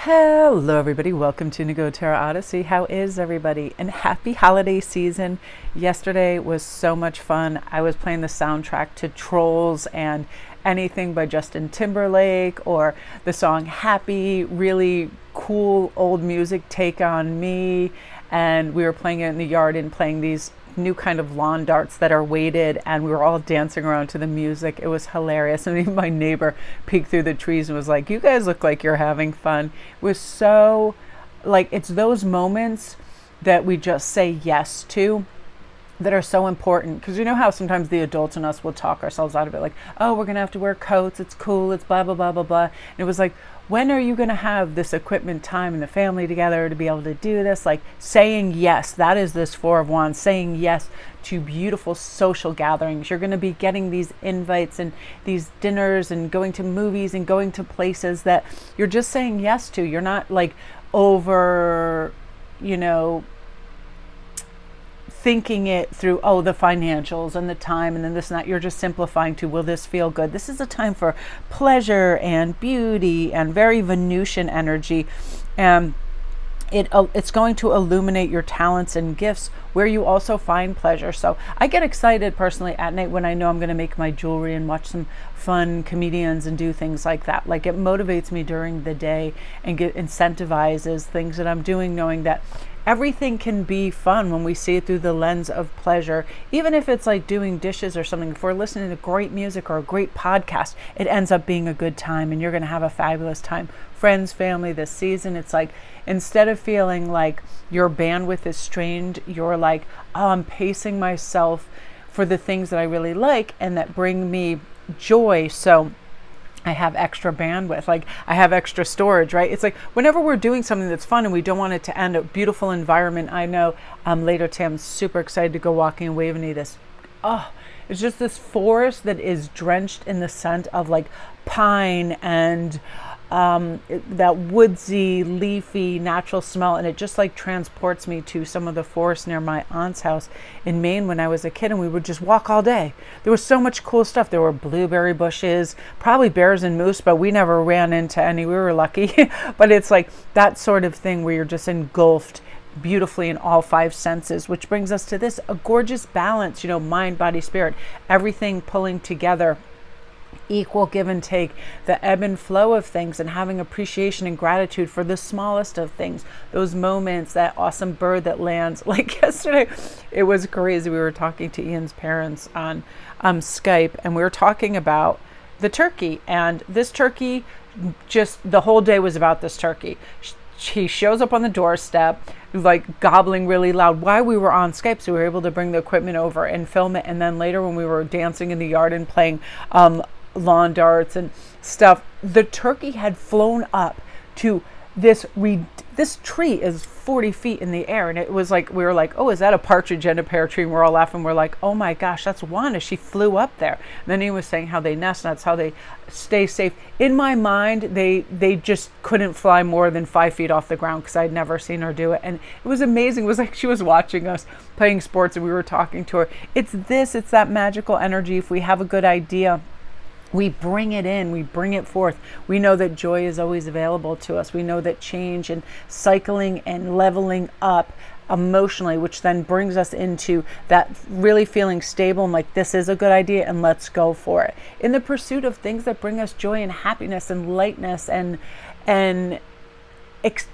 Hello, everybody. Welcome to Negotera Odyssey. How is everybody? And happy holiday season. Yesterday was so much fun. I was playing the soundtrack to Trolls and Anything by Justin Timberlake, or the song Happy, really cool old music, Take on Me. And we were playing it in the yard and playing these new kind of lawn darts that are weighted, and we were all dancing around to the music. It was hilarious. And even my neighbor peeked through the trees and was like, "You guys look like you're having fun." It was so, like, it's those moments that we just say yes to that are so important, because you know how sometimes the adults in us will talk ourselves out of it, like, oh, we're gonna have to wear coats, it's cool, it's blah blah blah blah blah. And it was like, when are you going to have this equipment time and the family together to be able to do this? Like, saying yes, that is this Four of Wands, saying yes to beautiful social gatherings. You're going to be getting these invites and these dinners and going to movies and going to places that you're just saying yes to. You're not like over, thinking it through, oh, the financials and the time and then this and that. You're just simplifying to, will this feel good? This is a time for pleasure and beauty and very Venusian energy. And it's going to illuminate your talents and gifts where you also find pleasure. So I get excited personally at night when I know I'm going to make my jewelry and watch some fun comedians and do things like that. Like, it motivates me during the day and incentivizes things that I'm doing, knowing that everything can be fun when we see it through the lens of pleasure. Even if it's like doing dishes or something, if we're listening to great music or a great podcast, it ends up being a good time and you're going to have a fabulous time. Friends, family, this season, it's like, instead of feeling like your bandwidth is strained, you're like, oh, I'm pacing myself for the things that I really like and that bring me joy. So I have extra bandwidth, like I have extra storage, right? It's like whenever we're doing something that's fun and we don't want it to end, a beautiful environment. I know later today I'm super excited to go walking in Waveney. It's just this forest that is drenched in the scent of like pine and that woodsy, leafy, natural smell, and it just like transports me to some of the forest near my aunt's house in Maine when I was a kid, and we would just walk all day. There was so much cool stuff. There were blueberry bushes, probably bears and moose, but we never ran into any. We were lucky. But it's like that sort of thing where you're just engulfed beautifully in all five senses, which brings us to this, a gorgeous balance, mind, body, spirit, everything pulling together, equal give and take, the ebb and flow of things, and having appreciation and gratitude for the smallest of things, those moments, that awesome bird that lands. Like yesterday, it was crazy. We were talking to Ian's parents on Skype, and we were talking about the turkey, and this turkey, just the whole day was about this turkey. He shows up on the doorstep, like gobbling really loud while we were on Skype, so we were able to bring the equipment over and film it. And then later when we were dancing in the yard and playing lawn darts and stuff, the turkey had flown up to this tree is 40 feet in the air, and it was like, we were like, oh, is that a partridge in a pear tree? And we're all laughing. We're like, oh my gosh, that's Wanda, she flew up there. And then he was saying how they nest, and that's how they stay safe. In my mind, they just couldn't fly more than 5 feet off the ground, because I'd never seen her do it. And it was amazing. It was like she was watching us playing sports and we were talking to her. It's that magical energy. If we have a good idea, we bring it in, we bring it forth. We know that joy is always available to us. We know that change and cycling and leveling up emotionally, which then brings us into that really feeling stable and like, this is a good idea and let's go for it. In the pursuit of things that bring us joy and happiness and lightness and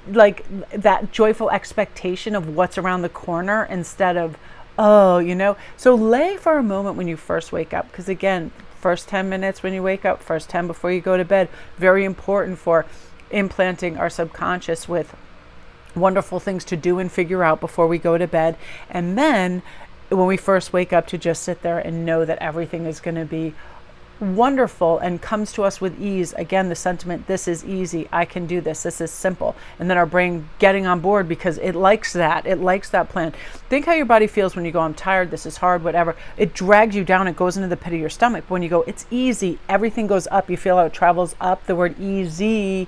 like that joyful expectation of what's around the corner instead of, So lay for a moment when you first wake up, because again, first 10 minutes when you wake up, first 10 before you go to bed, very important for implanting our subconscious with wonderful things to do and figure out before we go to bed. And then when we first wake up, to just sit there and know that everything is going to be wonderful and comes to us with ease. Again, the sentiment, this is easy, I can do this is simple. And then our brain getting on board because it likes that plan. Think how your body feels when you go, I'm tired, this is hard, whatever. It drags you down, it goes into the pit of your stomach. When you go, it's easy, everything goes up, you feel how it travels up. The word easy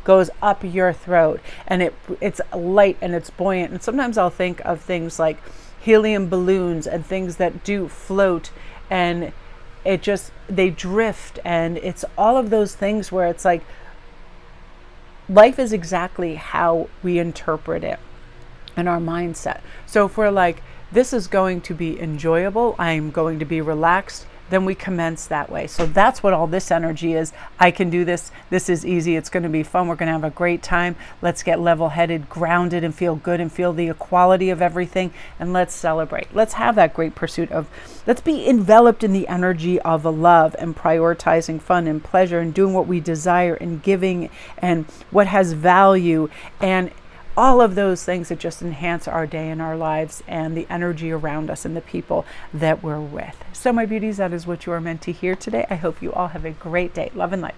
goes up your throat, and it's light and it's buoyant. And sometimes I'll think of things like helium balloons and things that do float, and they drift, and it's all of those things where it's like life is exactly how we interpret it and our mindset. So if we're like, this is going to be enjoyable, I'm going to be relaxed, then we commence that way. So that's what all this energy is. I can do this. This is easy. It's going to be fun. We're going to have a great time. Let's get level-headed, grounded, and feel good and feel the equality of everything. And let's celebrate. Let's have that great pursuit of, let's be enveloped in the energy of a love and prioritizing fun and pleasure and doing what we desire and giving and what has value and all of those things that just enhance our day and our lives and the energy around us and the people that we're with. So my beauties, that is what you are meant to hear today. I hope you all have a great day. Love and light.